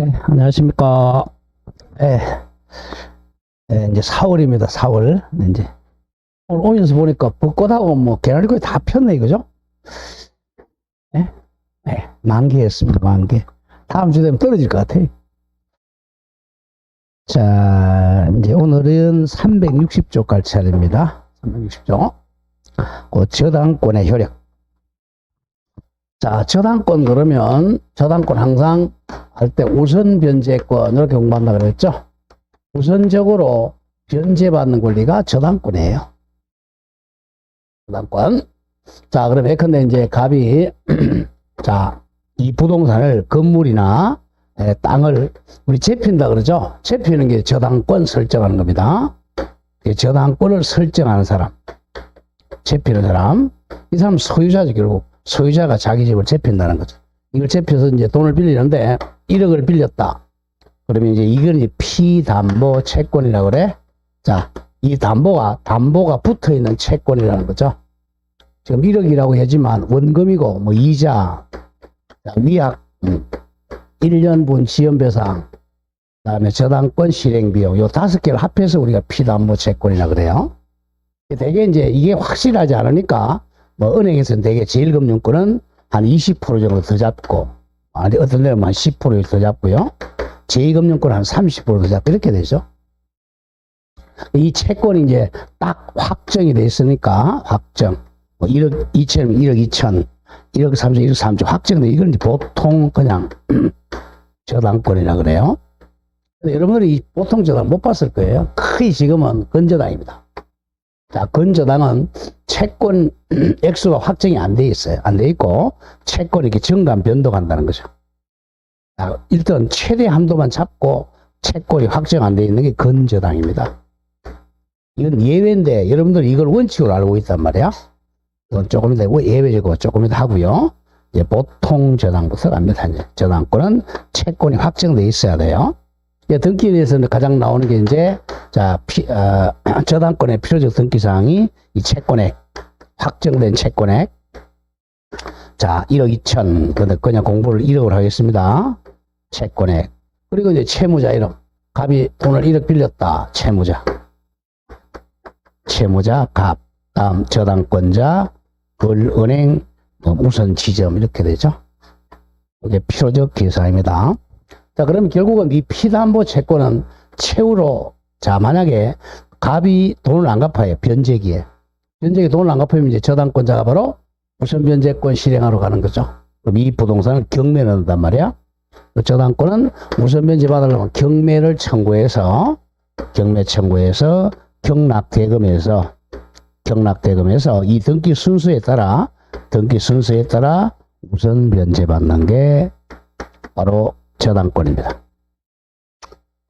네, 안녕하십니까. 네, 이제 4월입니다. 4월. 이제 오늘 오면서 보니까 벚꽃하고 뭐 개나리꽃이 다 폈네, 이거죠? 네, 만개했습니다. 만개. 다음 주 되면 떨어질 것 같아요. 자, 이제 오늘은 360쪽 갈 차례입니다. 360쪽. 그 저당권의 효력. 자, 저당권 그러면 저당권 항상 할 때 우선 변제권 이렇게 공부한다 그랬죠? 우선적으로 변제받는 권리가 저당권이에요. 저당권. 자, 그럼 예컨대 이제 갑이 자, 이 부동산을 건물이나 땅을 우리 재핀다 그러죠? 재피는 게 저당권 설정하는 겁니다. 저당권을 설정하는 사람, 재피는 사람, 이 사람 소유자죠. 결국 소유자가 자기 집을 재핀다는 거죠. 이걸 재펴서 이제 돈을 빌리는데 1억을 빌렸다. 그러면 이제 이건 이제 피담보 채권이라고 그래. 자, 이 담보가 붙어 있는 채권이라는 거죠. 지금 1억이라고 하지만 원금이고 뭐 이자, 위약, 1년분 지연배상, 그다음에 저당권 실행비용 요 5개를 합해서 우리가 피담보 채권이라 그래요. 되게 이제 이게 확실하지 않으니까 뭐 은행에서는 되게 제일금융권은 한 20% 정도 더 잡고, 어떤 데는 한 10% 더 잡고요. 제2금융권은 한 30% 더 잡고 이렇게 되죠. 이 채권이 이제 딱 확정이 돼 있으니까 확정. 뭐 1억 2천, 1억 2천, 1억 3천, 1억 3천 확정돼. 이건 이제 보통 그냥 저당권이라 그래요. 근데 여러분들이 이 보통 저당 못 봤을 거예요. 거의 지금은 건저당입니다. 자, 건저당은 채권 액수가 확정이 안 돼 있어요. 안 돼 있고, 채권이 이렇게 정간 변동한다는 거죠. 자, 일단 최대 한도만 잡고 채권이 확정 안 돼 있는 게 건저당입니다. 이건 예외인데, 여러분들 이걸 원칙으로 알고 있단 말이야. 이건 조금 이따 예외적으로 조금 이따 하고요. 이제 보통 저당부터 갑니다. 이제 저당권은 채권이 확정돼 있어야 돼요. 등기에 대해서는 가장 나오는 게 이제, 자, 저당권의 필요적 등기사항이 이 채권액, 확정된 채권액. 자, 1억 2천. 근데 그냥 공부를 1억을 하겠습니다. 채권액. 그리고 이제 채무자 1억. 갑이 돈을 1억 빌렸다. 채무자. 채무자, 갑. 다음 저당권자, 은행, 우선 지점. 이렇게 되죠. 이게 필요적 계산입니다. 자, 그러면 결국은 이 피담보 채권은 채우로, 자, 만약에 갑이 돈을 안 갚아요. 변제기에. 변제기에 돈을 안 갚으면 이제 저당권자가 바로 우선 변제권 실행하러 가는 거죠. 그럼 이 부동산을 경매에 넣는단 말이야. 저당권은 우선 변제 받으려면 경매 청구해서 경락대금에서 이 등기 순서에 따라 우선 변제 받는 게 바로 저당권입니다.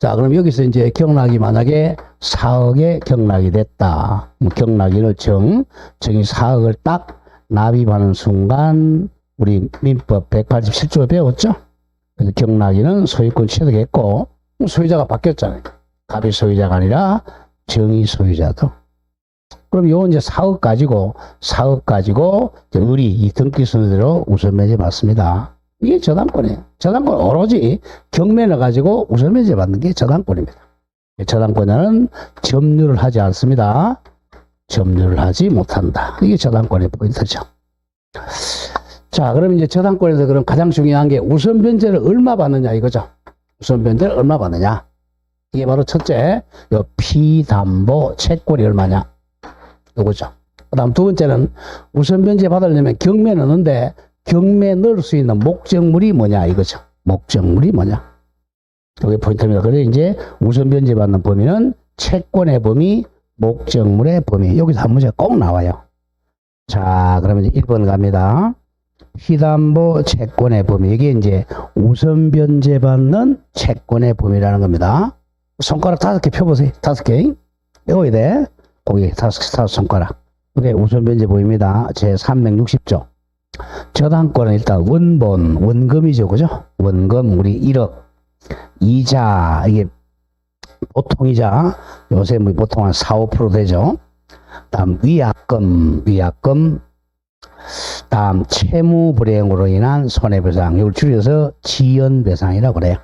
자, 그럼 여기서 이제 경락이 만약에 4억에 경락이 됐다. 경락인을 정이 4억을 딱 납입하는 순간 우리 민법 187조에 배웠죠? 그래서 경락인은 소유권 취득했고 소유자가 바뀌었잖아요. 갑이 소유자가 아니라 정의 소유자도. 그럼 요 이제 4억 가지고 을이 이 등기 순서대로 우선 변제 받습니다. 이게 저당권이에요. 저당권 오로지 경매를 가지고 우선 변제 받는 게 저당권입니다. 저당권자는 점유를 하지 않습니다. 점유를 하지 못한다. 이게 저당권의 포인트죠. 자, 그럼 이제 저당권에서 그럼 가장 중요한 게 우선 변제를 얼마 받느냐 이거죠. 우선 변제를 얼마 받느냐. 이게 바로 첫째, 요 피담보 채권이 얼마냐. 요거죠. 그 다음 두 번째는 우선 변제 받으려면 경매 넣는데 경매에 넣을 수 있는 목적물이 뭐냐 이거죠. 목적물이 뭐냐. 이게 포인트입니다. 그래서 이제 우선 변제 받는 범위는 채권의 범위, 목적물의 범위. 여기서 한 문제가 꼭 나와요. 자, 그러면 이제 1번 갑니다. 피담보 채권의 범위. 이게 이제 우선 변제 받는 채권의 범위라는 겁니다. 손가락 5개 펴보세요. 5개. 외워야 돼. 거기 5 손가락. 이게 우선 변제 범위입니다. 제 360조. 저당권은 일단 원금이죠. 그죠? 원금, 우리 1억. 이자, 이게 보통 이자, 요새 뭐 보통 한 4, 5% 되죠. 다음 위약금, 다음 채무 불이행으로 인한 손해배상, 이걸 줄여서 지연배상이라고 그래요.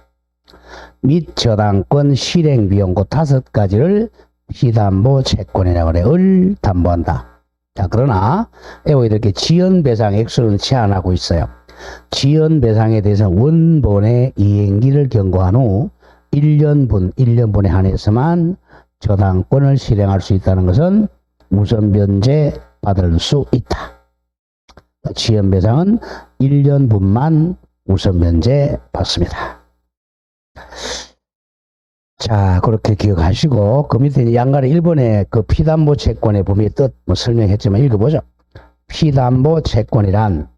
및 저당권 실행 비용 그 5가지를 피담보 채권이라고 그래. 을 담보한다. 자, 그러나 이렇게 지연 배상 액수는 제한하고 있어요. 지연 배상에 대해서는 원본의 이행기를 경고한 후 1년분에 한해서만 저당권을 실행할 수 있다는 것은 우선 변제 받을 수 있다. 지연 배상은 1년분만 우선 변제 받습니다. 자, 그렇게 기억하시고, 그 밑에 양가의 1번의 그 피담보 채권의 범위의 뜻 설명했지만 읽어보죠. 피담보 채권이란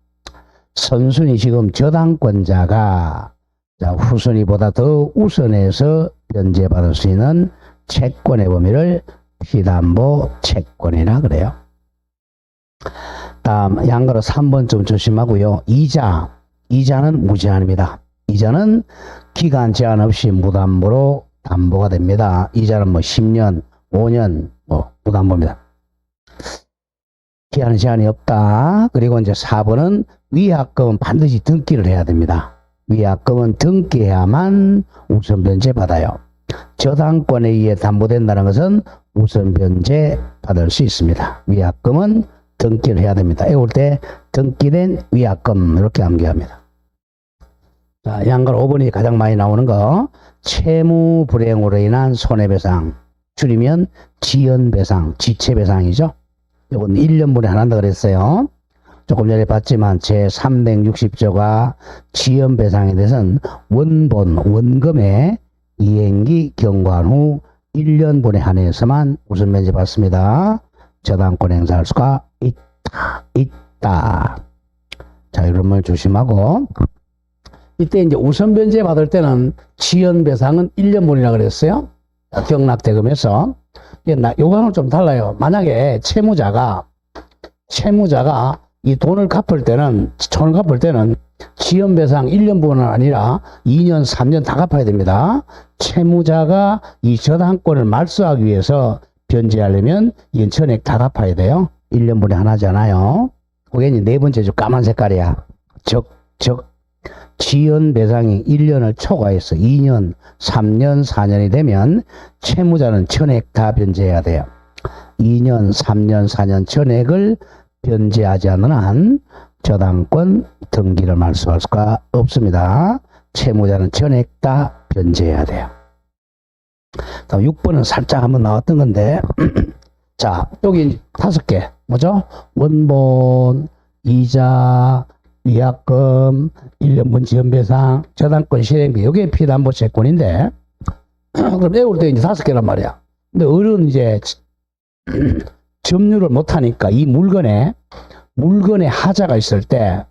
선순위 지금 저당권자가 후순위보다 더 우선해서 변제받을 수 있는 채권의 범위를 피담보 채권이라 그래요. 다음 양가로 3번 좀 조심하고요. 이자는 무제한입니다. 이자는 기간 제한 없이 무담보로 담보가 됩니다. 이자는 10년, 5년 무담보입니다. 기한 제한이 없다. 그리고 이제 4번은 위약금은 반드시 등기를 해야 됩니다. 위약금은 등기해야만 우선 변제 받아요. 저당권에 의해 담보된다는 것은 우선 변제 받을 수 있습니다. 위약금은 등기를 해야 됩니다. 외울 때 등기된 위약금 이렇게 암기합니다. 자, 양가 5번이 가장 많이 나오는 거 채무 불이행으로 인한 손해배상 줄이면 지연배상, 지체배상이죠. 이건 1년분에 안 한다 그랬어요. 조금 전에 봤지만 제360조가 지연배상에 대해서는 원금의 이행기 경과한 후 1년분에 한해서만 우선 면제 받습니다. 저당권 행사할 수가 있다. 자, 이런 걸 조심하고 이때 이제 우선 변제 받을 때는 지연 배상은 1년분이라 그랬어요. 경락대금에서. 요거는 좀 달라요. 만약에 채무자가 이 돈을 갚을 때는 지연 배상 1년분은 아니라 2년, 3년 다 갚아야 됩니다. 채무자가 이 저당권을 말소하기 위해서 변제하려면 이건 전액 다 갚아야 돼요. 1년분에 하나잖아요. 그게 이제 네 번째 줄 까만 색깔이야. 지연 배상이 1년을 초과해서 2년, 3년, 4년이 되면 채무자는 전액 다 변제해야 돼요. 2년, 3년, 4년 전액을 변제하지 않는 한 저당권 등기를 말소할 수가 없습니다. 채무자는 전액 다 변제해야 돼요. 다음 6번은 살짝 한번 나왔던 건데 자, 여기 5개 뭐죠? 원본, 이자, 위약금, 1년분 지연배상, 저당권 실행비 이게 피담보 채권인데 그럼 외울 때 이제 5개란 말이야. 근데 어른 이제 점유를 못하니까 이 물건에 하자가 있을 때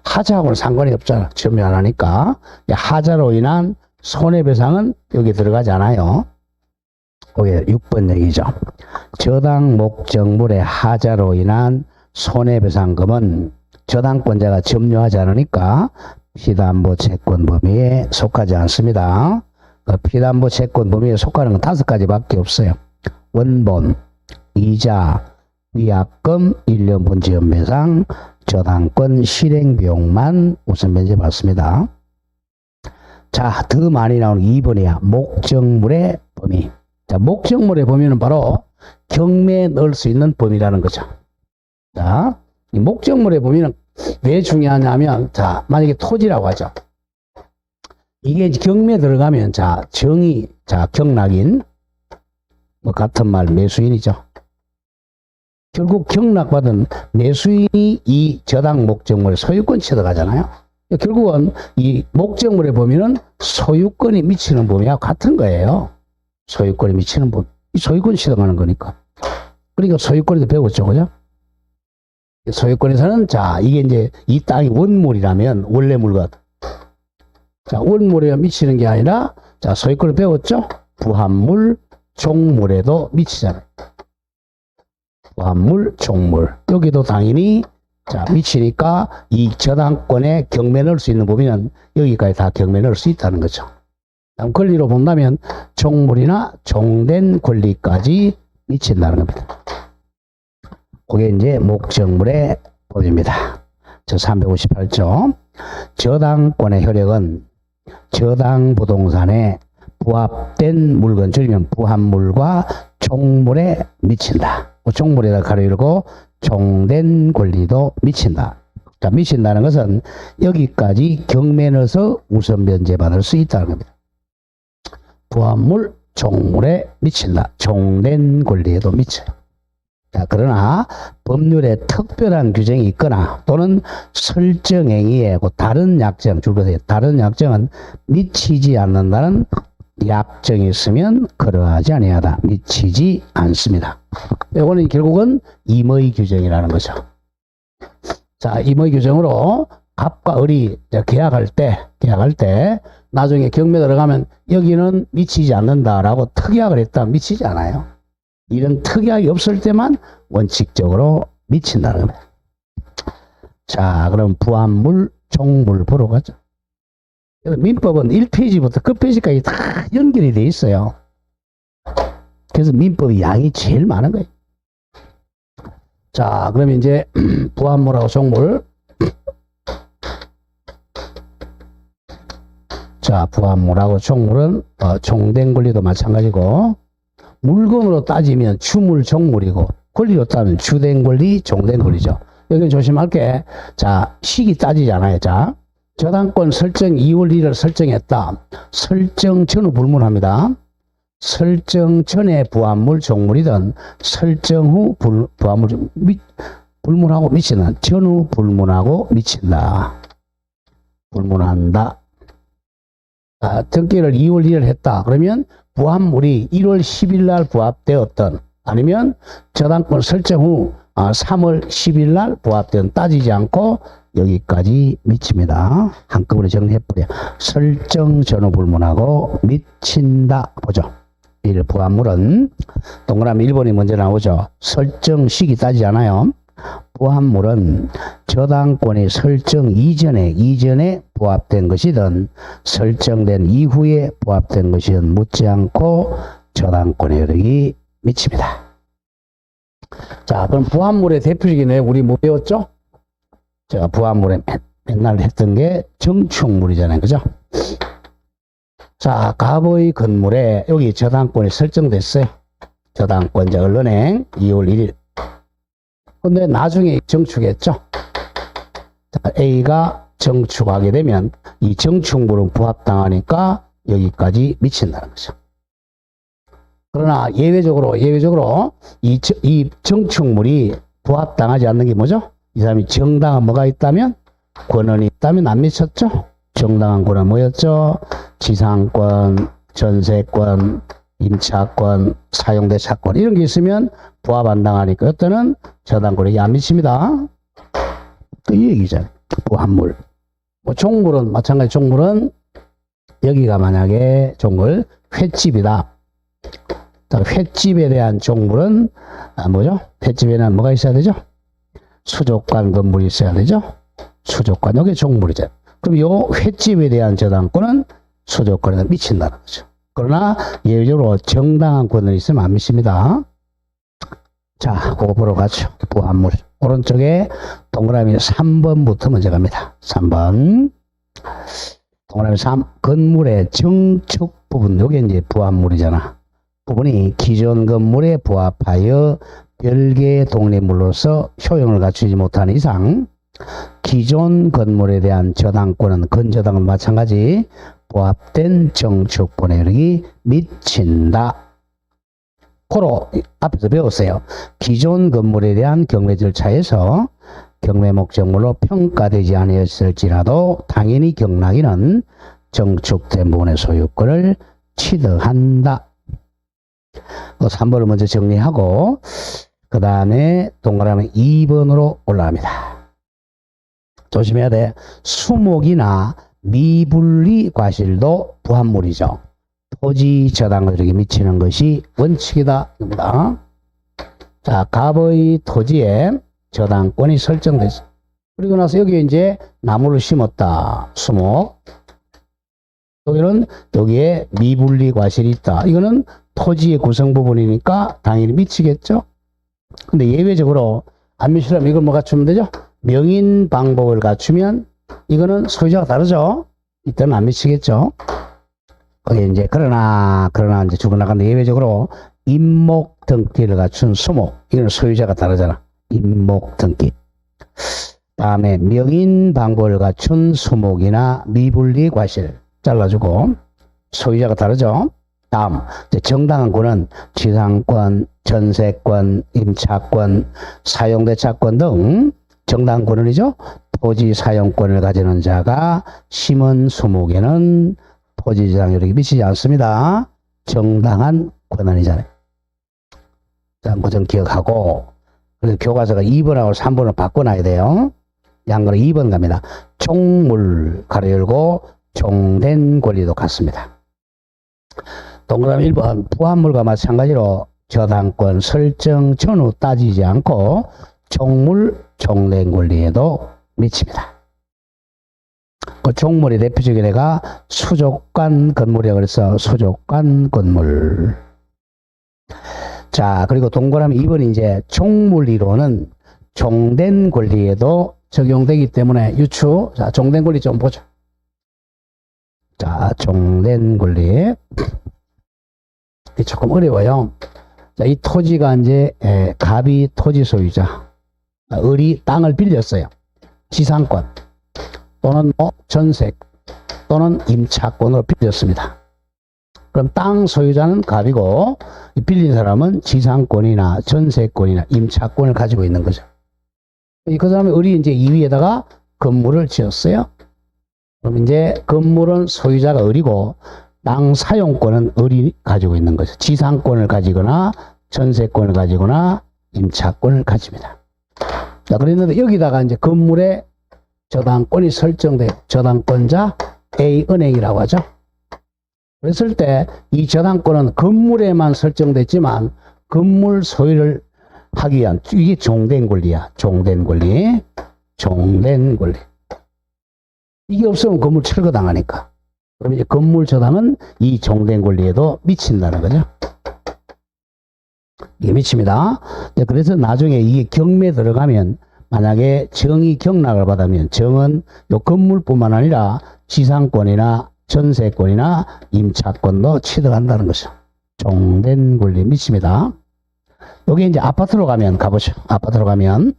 하자하고는 상관이 없잖아. 점유 안 하니까. 하자로 인한 손해배상은 여기 들어가지 않아요. 그게 6번 얘기죠. 저당 목적물의 하자로 인한 손해배상금은 저당권자가 점유하지 않으니까 피담보 채권 범위에 속하지 않습니다. 그 피담보 채권 범위에 속하는 건 5가지밖에 없어요. 원본, 이자, 위약금, 1년분 지연배상, 저당권 실행비용만 우선 면제 받습니다. 자, 더 많이 나오는 2번이야. 목적물의 범위. 자, 목적물의 범위는 바로 경매에 넣을 수 있는 범위라는 거죠. 자, 이 목적물의 범위는 왜 중요하냐면, 자, 만약에 토지라고 하죠. 이게 경매에 들어가면, 경락인, 같은 말, 매수인이죠. 결국 경락받은 매수인이 이 저당 목적물의 소유권 취득하잖아요. 결국은 이 목적물의 범위는 소유권이 미치는 범위와 같은 거예요. 소유권이 미치는 범위. 소유권 취득하는 거니까. 그러니까 소유권에도 배웠죠, 그죠? 소유권에서는, 이게 이제 이 땅이 원물이라면, 원래 물건. 원물에 미치는 게 아니라, 소유권을 배웠죠? 부합물, 종물에도 미치잖아요. 부합물, 종물. 여기도 당연히, 미치니까 이 저당권에 경매 넣을 수 있는 범위는 여기까지 다 경매 넣을 수 있다는 거죠. 권리로 본다면 종물이나 종된 권리까지 미친다는 겁니다. 그게 이제 목적물의 범위입니다. 저 358조. 저당권의 효력은 저당 부동산에 부합된 물건, 줄이면 부합물과 종물에 미친다. 종물에다 가로 열고 종된 권리도 미친다. 자, 미친다는 것은 여기까지 경매 넣어서 우선 변제받을 수 있다는 겁니다. 부합물, 종물에 미친다. 종된 권리에도 미쳐요. 자, 그러나 법률에 특별한 규정이 있거나 또는 설정행위에 다른 약정, 줄거세요. 다른 약정은 미치지 않는다는 약정이 있으면 그러하지 아니하다. 미치지 않습니다. 이거는 결국은 임의 규정이라는 거죠. 자, 임의 규정으로 갑과 을이 계약할 때 나중에 경매 들어가면 여기는 미치지 않는다라고 특약을 했다. 미치지 않아요. 이런 특약이 없을 때만 원칙적으로 미친다는 겁니다. 자, 그럼 부합물, 종물 보러 가죠. 민법은 1페이지부터 끝페이지까지 다 연결이 돼 있어요. 그래서 민법이 양이 제일 많은 거예요. 자, 그러면 이제 부합물하고 종물. 자, 부합물하고 종물은 종된 권리도 마찬가지고, 물건으로 따지면 주물, 종물이고, 권리로 따지면 주된 권리, 종된 권리죠. 여기 조심할 게, 자, 시기 따지잖아요. 자, 저당권 설정 2월 1일 설정했다. 설정 전후 불문합니다. 설정 전에 부합물, 종물이든 설정 후 부합물, 불문하고 미친다. 전후 불문하고 미친다. 불문한다. 아, 등기를 2월 1일 했다. 그러면 부합물이 1월 10일 날 부합되었던, 아니면 저당권 설정 후 3월 10일 날 부합되었던, 따지지 않고 여기까지 미칩니다. 한꺼번에 정리해버려. 설정 전후 불문하고 미친다. 보죠. 이 부합물은 동그라미 1번이 먼저 나오죠. 설정 시기 따지지 않아요. 부합물은 저당권이 설정 이전에 부합된 것이든 설정된 이후에 부합된 것이든 묻지 않고 저당권의 효력이 미칩니다. 자, 그럼 부합물의 대표적인 애 우리 뭐 배웠죠? 제가 부합물에 맨날 했던 게 정축물이잖아요. 그죠? 자, 갑의 건물에 여기 저당권이 설정됐어요. 저당권, 자, 언론행 2월 1일. 근데 나중에 정축했죠. 자, A가 정축하게 되면 이 정축물은 부합당하니까 여기까지 미친다는 거죠. 그러나 예외적으로 이 정축물이 부합당하지 않는 게 뭐죠? 이 사람이 정당한 뭐가 있다면? 권한이 있다면 안 미쳤죠? 정당한 권한 뭐였죠? 지상권, 전세권, 임차권, 사용대차권 이런 게 있으면 부합 안 당하니까 어떤 저당권이 안 미칩니다. 이 얘기잖아요. 부합물. 뭐 종물은 마찬가지. 종물은 여기가 만약에 종물 횟집이다. 횟집에 대한 종물은 뭐죠? 횟집에는 뭐가 있어야 되죠? 수족관 건물이 있어야 되죠? 수족관, 여기 종물이죠. 그럼 요 횟집에 대한 저당권은 수족관에다 미친다는 거죠. 그러나 예외적으로 정당한 권한이 있으면 안 미칩니다. 자, 그거 보러 가죠. 부합물. 오른쪽에 동그라미 3번부터 먼저 갑니다. 3번. 동그라미 3. 건물의 정축 부분. 요게 이제 부합물이잖아. 부분이 기존 건물에 부합하여 별개의 독립물로서 효용을 갖추지 못하는 이상 기존 건물에 대한 저당권은 건저당은 마찬가지 부합된 정축권의 효력이 미친다. 고로 앞에서 배웠어요. 기존 건물에 대한 경매 절차에서 경매 목적물로 평가되지 아니었을지라도 당연히 경락인은 정축된 부분의 소유권을 취득한다. 3번을 먼저 정리하고 그 다음에 동그라미 2번으로 올라갑니다. 조심해야 돼. 수목이나 미분리 과실도 부합물이죠. 토지 저당권에게 미치는 것이 원칙이다. 자, 갑의 토지에 저당권이 설정됐어. 그리고 나서 여기 이제 나무를 심었다. 수목. 여기에 미분리 과실이 있다. 이거는 토지의 구성 부분이니까 당연히 미치겠죠. 근데 예외적으로 안 미치려면 이걸 뭐 갖추면 되죠? 명인 방법을 갖추면 이거는 소유자가 다르죠. 이때는 안 미치겠죠. 거기 이제, 그러나 이제 죽어나간다. 예외적으로 임목 등기를 갖춘 수목. 이건 소유자가 다르잖아. 임목 등기. 다음에 명인 방법을 갖춘 수목이나 미분리 과실. 잘라주고. 소유자가 다르죠. 다음, 이제 정당한 권은 지상권, 전세권, 임차권, 사용대차권 등 정당한 권은이죠. 토지 사용권을 가지는 자가 심은 수목에는 토지지상 효력이 미치지 않습니다. 정당한 권한이잖아요. 자, 그 점 기억하고, 그래서 교과서가 2번하고 3번을 바꿔놔야 돼요. 양거는 2번 갑니다. 종물, 가로 열고, 종된 권리도 같습니다. 동그라미 1번, 부합물과 마찬가지로 저당권 설정 전후 따지지 않고 종물, 종된 권리에도 미칩니다. 그 종물이 대표적인 애가 수족관 건물이라고 그래서 수족관 건물. 자, 그리고 동그라미 2번이 이제 종물 이론은 종된 권리에도 적용되기 때문에 유추. 자, 종된 권리 좀 보자. 자, 종된 권리. 조금 어려워요. 자, 이 토지가 이제 갑이 토지 소유자, 을이 땅을 빌렸어요. 지상권 또는 전세 또는 임차권으로 빌렸습니다. 그럼 땅 소유자는 갑이고 빌린 사람은 지상권이나 전세권이나 임차권을 가지고 있는 거죠. 그 다음에 을이 이제 이 위에다가 건물을 지었어요. 그럼 이제 건물은 소유자가 을이고 땅 사용권은 을이 가지고 있는 거죠. 지상권을 가지거나 전세권을 가지거나 임차권을 가집니다. 자, 그랬는데 여기다가 이제 건물에 저당권이 설정돼요. 저당권자 A은행이라고 하죠. 그랬을 때 이 저당권은 건물에만 설정됐지만 건물 소유를 하기 위한 이게 종된 권리야. 종된 권리. 종된 권리. 이게 없으면 건물 철거당하니까. 그럼 이제 건물 저당은 이 종된 권리에도 미친다는 거죠. 이게 미칩니다. 그래서 나중에 이게 경매에 들어가면 만약에 정이 경락을 받으면 정은 요 건물뿐만 아니라 지상권이나 전세권이나 임차권도 취득한다는 것이죠. 종된 권리 미칩니다. 여기 이제 아파트로 가면 가보죠. 아파트로 가면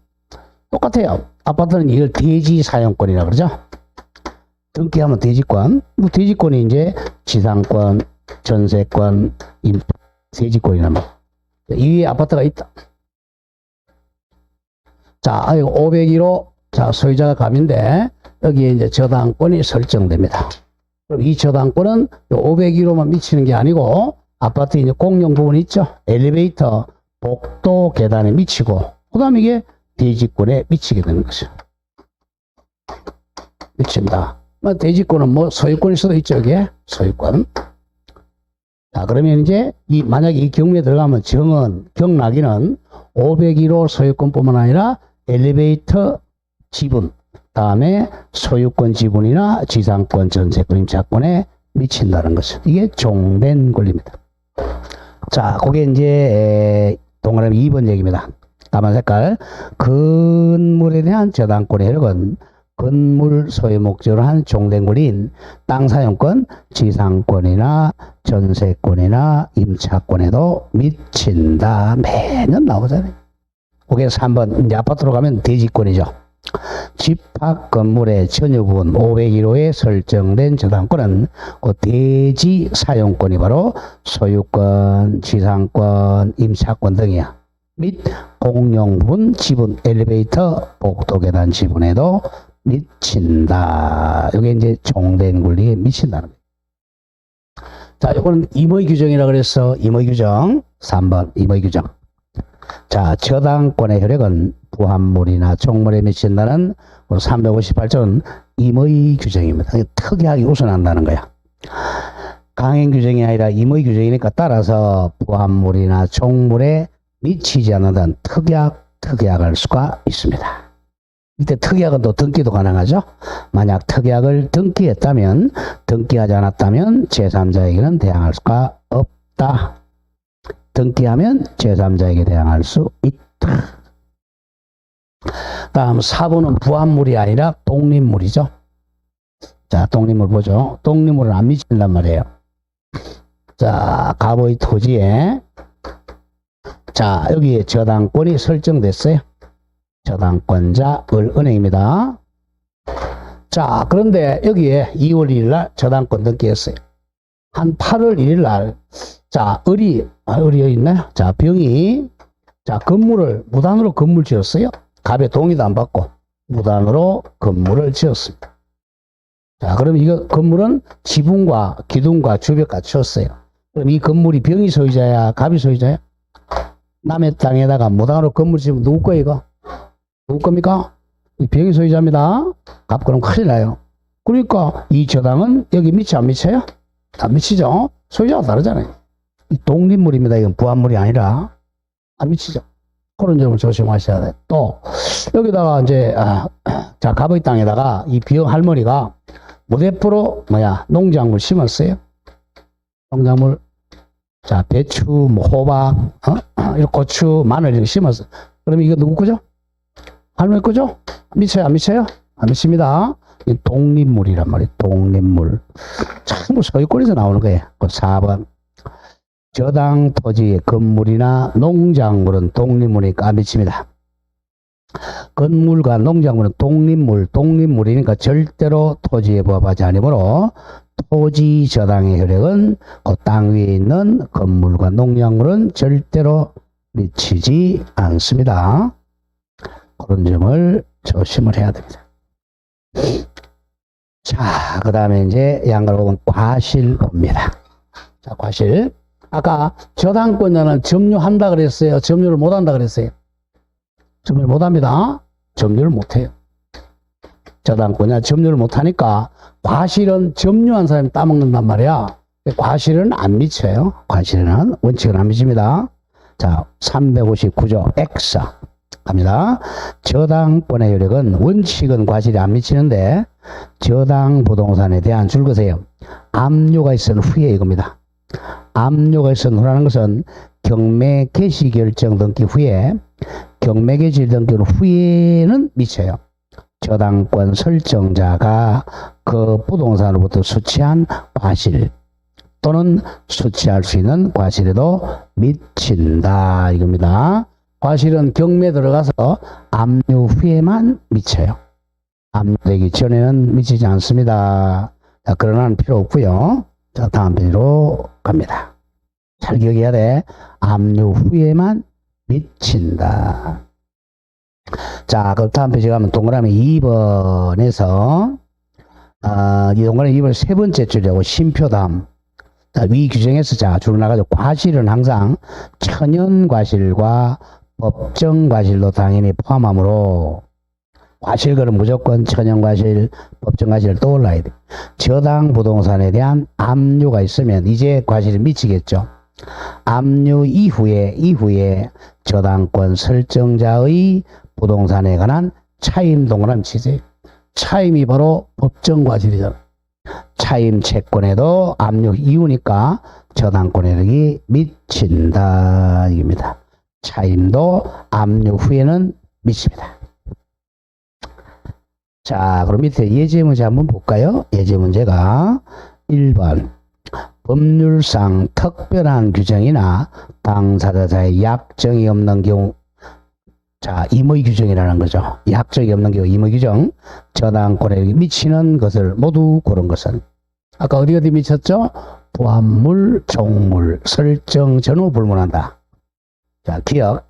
똑같아요. 아파트는 이걸 대지 사용권이라고 그러죠. 등기하면 대지권. 뭐 대지권이 이제 지상권, 전세권, 대지권이란 말. 이 위에 아파트가 있다. 자, 501호, 자, 소유자가 갑인데, 여기에 이제 저당권이 설정됩니다. 그럼 이 저당권은 501호만 미치는 게 아니고, 아파트 이제 공용 부분 있죠? 엘리베이터, 복도, 계단에 미치고, 그 다음에 이게 대지권에 미치게 되는 거죠. 미칩니다. 대지권은 뭐 소유권일 수도 있죠, 이게. 소유권. 자, 그러면 이제 만약에 이 경우에 들어가면 정은, 경락이는 501호 소유권뿐만 아니라 엘리베이터 지분, 다음에 소유권 지분이나 지상권, 전세권, 임차권에 미친다는 거죠. 이게 종된 권리입니다. 자, 그게 이제 동그라미 2번 얘기입니다. 다만 색깔. 건물에 대한 저당권의 효력은 건물 소유 목적으로 한 종된 권리인 땅 사용권, 지상권이나 전세권이나 임차권에도 미친다. 매년 나오잖아요. 그게 3번, 이제 아파트로 가면 대지권이죠. 집합 건물의 전유 부분 501호에 설정된 저당권은 그 대지 사용권이 바로 소유권, 지상권, 임차권 등이야. 및 공용 부분 지분, 엘리베이터, 복도 계단 지분에도 미친다. 이게 이제 종된 권리에 미친다는 거예요. 자, 이거는 임의 규정이라고 그래서 임의 규정 3번 임의 규정. 자, 저당권의 효력은 부합물이나 종물에 미친다는 358조는 임의 규정입니다. 특이하게 우선한다는 거야. 강행 규정이 아니라 임의 규정이니까 따라서 부합물이나 종물에 미치지 않는다는 특약할 수가 있습니다. 이때 특약은 또 등기도 가능하죠. 만약 특약을 등기했다면, 등기하지 않았다면 제3자에게는 대항할 수가 없다. 등기하면 제3자에게 대항할 수 있다. 다음 4번은 부합물이 아니라 독립물이죠. 자, 독립물 보죠. 독립물은 안 미친단 말이에요. 자, 갑의 토지에, 자, 여기에 저당권이 설정됐어요. 저당권자 을은행입니다. 자, 그런데 여기에 2월 1일 날 저당권 등기했어요. 한 8월 1일 날, 자, 을이 여기 있나요? 자, 병이, 자, 건물을, 무단으로 건물 지었어요. 갑의 동의도 안 받고, 무단으로 건물을 지었습니다. 자, 그럼 이거 건물은 지붕과 기둥과 주벽 갖췄어요. 그럼 이 건물이 병이 소유자야, 갑이 소유자야? 남의 땅에다가 무단으로 건물 지으면 누구 거예요, 이거? 누구 겁니까? 이 병이 소유자입니다. 갑 그럼 큰일 나요. 그러니까 이 저당은 여기 미치 안 미쳐요? 안 미치죠? 소유자가 다르잖아요. 이 독립물입니다. 이건 부합물이 아니라 안 미치죠. 그런 점을 조심하셔야 돼요. 또 여기다가 이제 자, 갑의 땅에다가 이 병 할머니가 무대포로 농작물 심었어요. 농작물, 자, 배추, 뭐 호박, 고추, 마늘 이렇게 심었어요. 그러면 이거 누구 거죠? 할머니 거죠? 미쳐요, 안 미쳐요? 안 미칩니다. 이 독립물이란 말이에요. 독립물. 전부 소유권에서 나오는 거예요. 그 4번. 저당 토지의 건물이나 농작물은 독립물이니까 안 미칩니다. 건물과 농작물은 독립물이니까 절대로 토지에 부합하지 않으므로 토지 저당의 효력은 그 땅 위에 있는 건물과 농작물은 절대로 미치지 않습니다. 그런 점을 조심을 해야 됩니다. 자, 그 다음에 이제 양가로 보면 과실 봅니다. 자, 과실. 아까 저당권자는 점유한다 그랬어요? 점유를 못한다 그랬어요? 점유를 못합니다. 점유를 못해요. 저당권자 점유를 못하니까 과실은 점유한 사람이 따먹는단 말이야. 과실은 안 미쳐요. 과실은 원칙은 안 미칩니다. 자, 359조 X 갑니다. 저당권의 효력은 원칙은 과실이 안 미치는데 저당 부동산에 대한 줄거세요. 압류가 있은 후에 이겁니다. 압류가 있은 후라는 것은 경매 개시 결정 등기 후에 경매 개시 등기 후에는 미쳐요. 저당권 설정자가 그 부동산으로부터 수취한 과실 또는 수취할 수 있는 과실에도 미친다 이겁니다. 과실은 경매 들어가서 압류 후에만 미쳐요. 압류되기 전에는 미치지 않습니다. 자, 그러나는 필요 없고요. 자, 다음 페이지로 갑니다. 잘 기억해야 돼. 압류 후에만 미친다. 자, 그 다음 페이지 가면 동그라미 2번에서 이 동그라미 2번 세 번째 줄이라고 심표담. 자, 위 규정에서 자, 줄을 나가죠. 과실은 항상 천연과실과 법정과실도 당연히 포함하므로 과실거는 무조건 천연과실, 법정과실을 떠올라야 돼. 저당 부동산에 대한 압류가 있으면 이제 과실이 미치겠죠. 압류 이후에 저당권 설정자의 부동산에 관한 차임 동그라미 치세요. 차임이 바로 법정과실이잖아. 차임 채권에도 압류 이후니까 저당권에력이 미친다 이겁니다. 차임도 압류 후에는 미칩니다. 자, 그럼 밑에 예제 문제 한번 볼까요? 예제 문제가 1번 법률상 특별한 규정이나 당사자의 약정이 없는 경우, 자, 임의 규정이라는 거죠. 약정이 없는 경우 임의 규정, 저당권에 미치는 것을 모두 고른 것은 아까 어디 미쳤죠? 부합물, 종물, 설정 전후 불문한다. 자, 기억.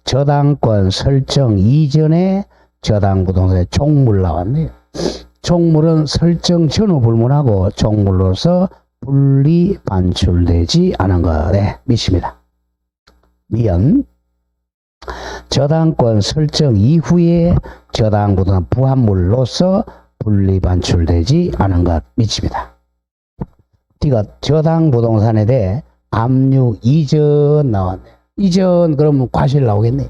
저당권 설정 이전에 저당 부동산에 종물 나왔네요. 종물은 설정 전후 불문하고 종물로서 분리 반출되지 않은 것에 미칩니다. 미연. 저당권 설정 이후에 저당 부동산 부합물로서 분리 반출되지 않은 것 미칩니다. 디귿. 저당 부동산에 대해 압류 이전 나왔네요. 이전 그러면 과실 나오겠네요.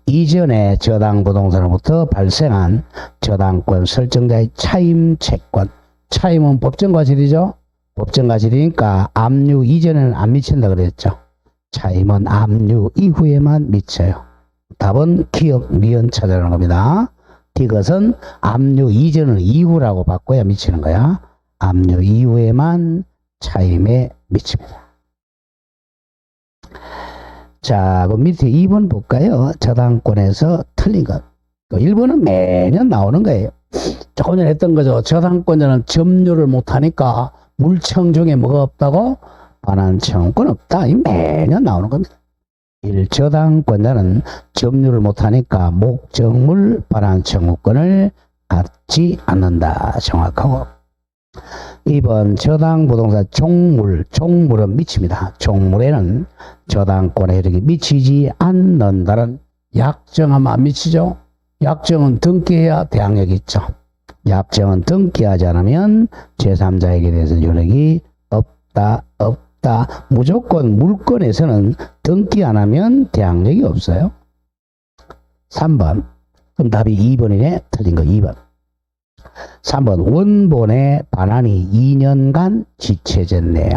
이전에 저당 부동산으로부터 발생한 저당권 설정자의 차임 채권. 차임은 법정과실이죠. 법정과실이니까 압류 이전에는 안 미친다 그랬죠. 차임은 압류 이후에만 미쳐요. 답은 기억 미연 찾아라는 겁니다. 디귿은 압류 이전은 이후라고 바꿔야 미치는 거야. 압류 이후에만 차임에 미칩니다. 자, 그 밑에 2번 볼까요? 저당권에서 틀린 것. 1번은 매년 나오는 거예요. 조금 전에 했던 거죠. 저당권자는 점유를 못하니까 물청 중에 뭐가 없다고? 반환청구권 없다. 이 매년 나오는 겁니다. 1. 저당권자는 점유를 못하니까 목적물 반환청구권을 갖지 않는다. 정확하고. 2번 저당부동산 종물은 미칩니다. 종물에는 저당권의 효력이 미치지 않는다는 약정하면 안 미치죠. 약정은 등기해야 대항력이 있죠. 약정은 등기하지 않으면 제3자에게 대해서 효력이 없다. 무조건 물건에서는 등기 안 하면 대항력이 없어요. 3번. 그럼 답이 2번이네. 틀린 거 2번. 3번. 원본의 반환이 2년간 지체됐네요.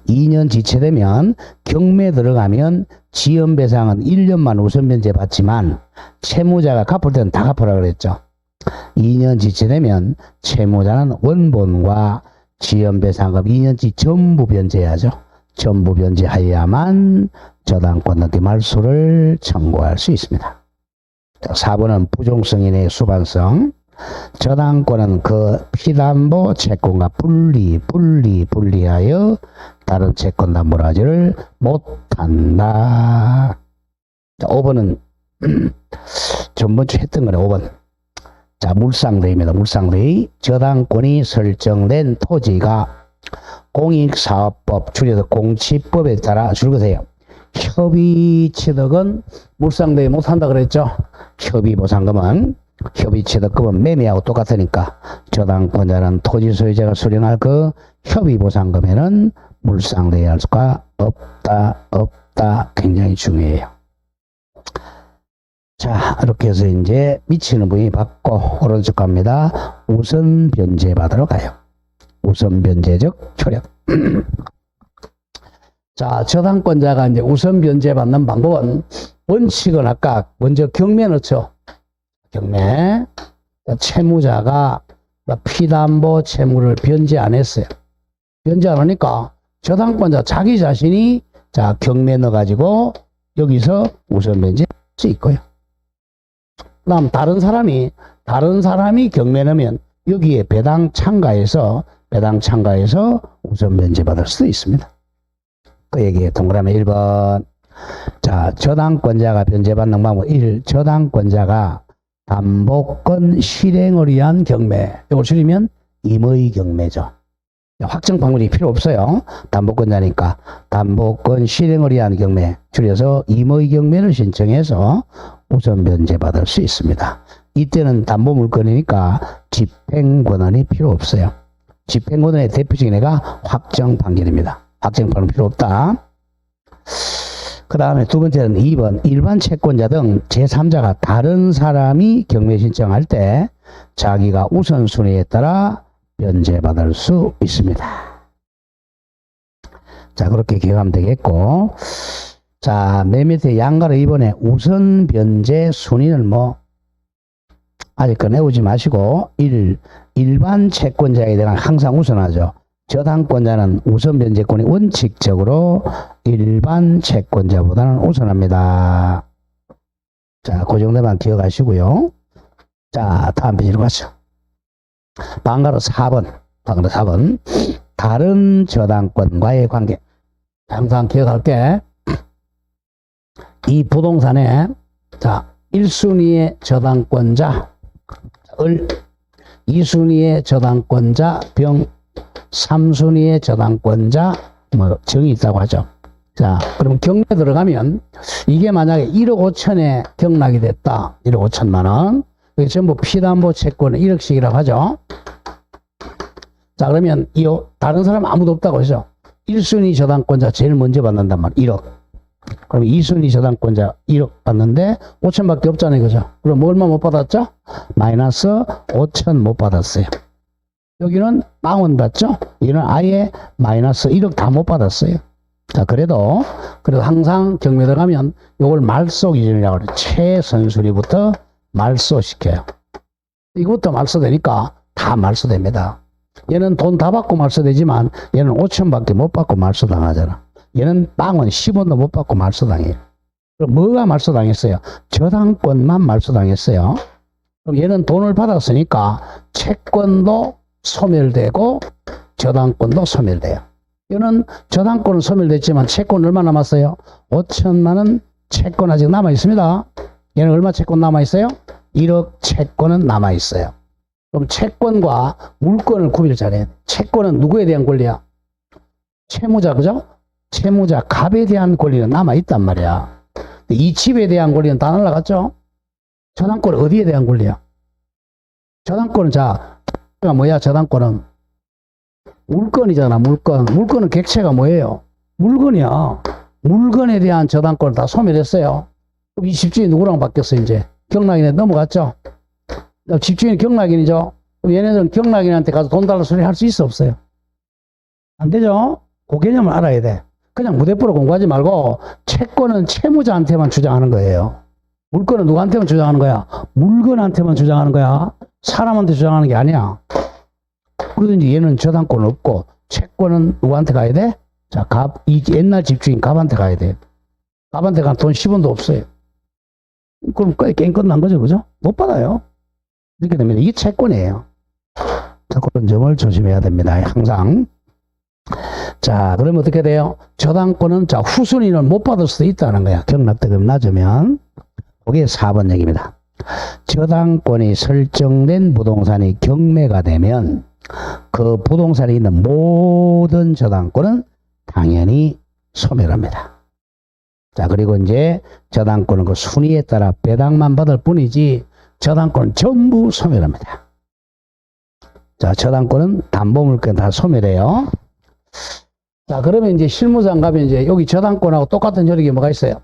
2년 지체되면 경매 들어가면 지연배상은 1년만 우선변제 받지만 채무자가 갚을 때는 다 갚으라 그랬죠. 2년 지체되면 채무자는 원본과 지연배상금 2년치 전부 변제해야죠. 전부 변제하여야만 저당권 등기 말소를 청구할 수 있습니다. 4번은 부종성인의 수반성. 저당권은 그 피담보 채권과 분리하여 다른 채권 담보하지를 못한다. 5번은 전번주 했던 거네. 5번. 자, 물상대입니다. 물상대. 저당권이 설정된 토지가 공익사업법 줄여서 공치법에 따라 줄거세요. 협의취득은 물상대에 못한다 그랬죠. 협의보상금은 협의취득금은 매매하고 똑같으니까 저당권자는 토지 소유자가 수령할 그 협의보상금에는 물상대할 수가 없다. 굉장히 중요해요. 자, 이렇게 해서 이제 미치는 부위 받고 오른쪽 갑니다. 우선 변제 받으러 가요. 우선 변제적 효력. 자, 저당권자가 이제 우선 변제 받는 방법은 원칙은 아까 먼저 경매 넣죠. 경매. 채무자가 피담보 채무를 변제 안 했어요. 변제 안 하니까 저당권자 자기 자신이 자, 경매 넣어가지고 여기서 우선 변제 할 수 있고요. 그 다음 다른 사람이 경매 넣으면 여기에 배당 참가해서 우선 변제 받을 수도 있습니다. 그 얘기에 동그라미 1번. 자, 저당권자가 변제받는 방법 1. 저당권자가 담보권 실행을 위한 경매. 이걸 줄이면 임의 경매죠. 확정 방문이 필요 없어요. 담보권자니까 담보권 실행을 위한 경매 줄여서 임의 경매를 신청해서 우선 변제 받을 수 있습니다. 이때는 담보 물건이니까 집행권한이 필요 없어요. 집행권한의 대표적인 애가 확정 판결입니다. 확정 판결은 필요 없다. 그 다음에 두 번째는 2번. 일반 채권자 등 제3자가 다른 사람이 경매 신청할 때 자기가 우선순위에 따라 변제받을 수 있습니다. 자, 그렇게 기억하면 되겠고. 자, 맨 밑에 양가로 2번에 우선 변제 순위는 뭐 아직 꺼내오지 마시고 1. 일반 채권자에 대한 항상 우선하죠. 저당권자는 우선 변제권이 원칙적으로 일반 채권자보다는 우선합니다. 자, 그 정도만 기억하시고요. 자, 다음 페이지로 가죠. 방가로 4번. 다른 저당권과의 관계. 항상 기억할게. 이 부동산에, 자, 1순위의 저당권자, 2순위의 저당권자, 3순위의 저당권자, 뭐, 정이 있다고 하죠. 자, 그럼 경매 들어가면, 이게 만약에 1억 5천에 경락이 됐다. 1억 5천만 원. 이게 전부 피담보 채권은 1억씩이라고 하죠. 자, 그러면 이 다른 사람 아무도 없다고 하죠. 1순위 저당권자 제일 먼저 받는단 말이에요. 1억. 그럼 2순위 저당권자 1억 받는데 5천밖에 없잖아요. 그죠? 그럼 얼마 못 받았죠? 마이너스 5천 못 받았어요. 여기는 빵원 받죠? 이는 아예 마이너스 1억 다 못 받았어요. 자, 그래도 항상 경매 들어가면 요걸 말소 기준이라고 그래요. 최선순위부터 말소시켜요. 이것도 말소되니까 다 말소됩니다. 얘는 돈 다 받고 말소되지만 얘는 5천밖에 못 받고 말소당하잖아. 얘는 땅은 10원도 못 받고 말소당해요. 그럼 뭐가 말소당했어요? 저당권만 말소당했어요. 그럼 얘는 돈을 받았으니까 채권도 소멸되고 저당권도 소멸돼요. 얘는 저당권은 소멸됐지만 채권 얼마 남았어요? 5천만 원 채권 아직 남아 있습니다. 얘는 얼마 채권 남아 있어요? 1억 채권은 남아 있어요. 그럼 채권과 물권을 구별 잘해야 돼. 채권은 누구에 대한 권리야? 채무자, 그죠? 채무자 갑에 대한 권리는 남아 있단 말이야. 이 집에 대한 권리는 다 날라갔죠? 저당권은 어디에 대한 권리야? 저당권은 뭐야? 저당권은 물건이잖아. 물건은 객체가 뭐예요? 물건이야. 물건에 대한 저당권을 다 소멸했어요. 그럼 이 집주인이 누구랑 바뀌었어? 이제 경락인에 넘어갔죠? 집주인이 경락인이죠? 그럼 얘네들은 경락인한테 가서 돈 달라 소리 할 수 있어? 없어요? 안 되죠? 그 개념을 알아야 돼. 그냥 무대포로 공부하지 말고 채권은 채무자한테만 주장하는 거예요. 물건은 누구한테만 주장하는 거야? 물건한테만 주장하는 거야. 사람한테 주장하는 게 아니야. 그러든지 얘는 저당권 없고 채권은 누구한테 가야 돼? 자, 이 옛날 집주인 갑한테 가야 돼. 갑한테 가면 돈 10원도 없어요. 그럼 게임 끝난 거죠, 그죠? 못 받아요. 이렇게 되면 이게 채권이에요. 자, 그런 점을 조심해야 됩니다. 항상. 자, 그러면 어떻게 돼요? 저당권은 후순위는 못 받을 수도 있다는 거야. 경락대금이 낮으면. 그게 4번 얘기입니다. 저당권이 설정된 부동산이 경매가 되면 그 부동산에 있는 모든 저당권은 당연히 소멸합니다. 자, 그리고 이제 저당권은 그 순위에 따라 배당만 받을 뿐이지 저당권은 전부 소멸합니다. 자, 저당권은 담보물권 다 소멸해요. 자, 그러면 이제 실무상 가면 이제 여기 저당권하고 똑같은 효력이 뭐가 있어요?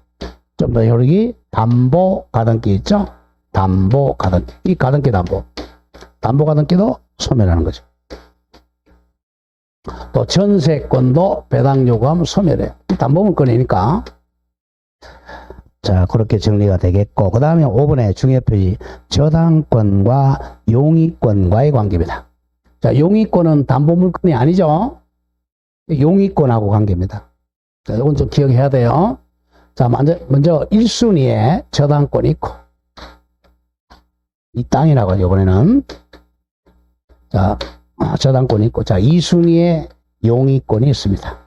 좀 더 효력이 담보 가등기 있죠? 담보 가등기. 이 가등기 담보. 담보 가등기도 소멸하는 거죠. 또 전세권도 배당 요구하면 소멸해요. 담보물권이니까. 자, 그렇게 정리가 되겠고, 그 다음에 5번에 중요표시 저당권과 용의권과의 관계입니다. 자, 용의권은 담보물권이 아니죠? 용의권하고 관계입니다. 자, 이건 좀 기억해야 돼요. 자, 먼저 1순위에 저당권이 있고, 이 땅이라고 하죠, 이번에는. 자, 저당권이 있고, 자, 2순위에 용의권이 있습니다.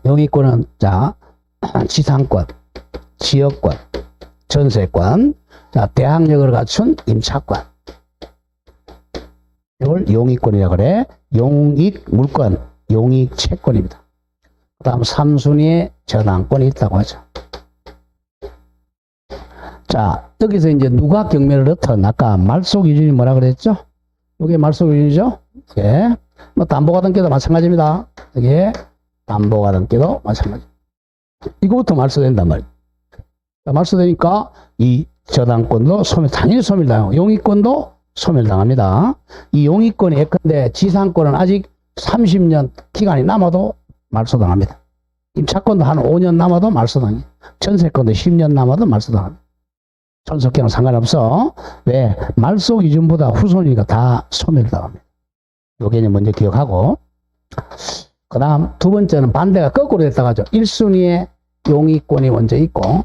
용의권은, 자, 지상권, 지역권, 전세권, 자, 대항력을 갖춘 임차권. 이걸 용의권이라고 그래. 용익 물권, 용익 채권입니다. 그 다음 3순위에 저당권이 있다고 하죠. 자, 여기서 이제 누가 경매를 넣든 아까 말소 기준이 뭐라 그랬죠? 이게 말소 기준이죠? 예. 뭐 담보가등기도 마찬가지입니다. 이게 담보가등기도 마찬가지. 이거부터 말소된단 말이에요. 말소되니까 이 저당권도 당연히 소멸당하고 용의권도 소멸당합니다. 이 용의권이 예컨대 지상권은 아직 30년 기간이 남아도 말소당합니다. 임차권도 한 5년 남아도 말소당해요. 전세권도 10년 남아도 말소당합니다. 전속계는 상관없어. 왜? 말소 기준보다 후손이니까 다 소멸당합니다. 요 개념 먼저 기억하고, 그 다음 두 번째는 반대가 거꾸로 됐다고 하죠. 1순위에 용의권이 먼저 있고,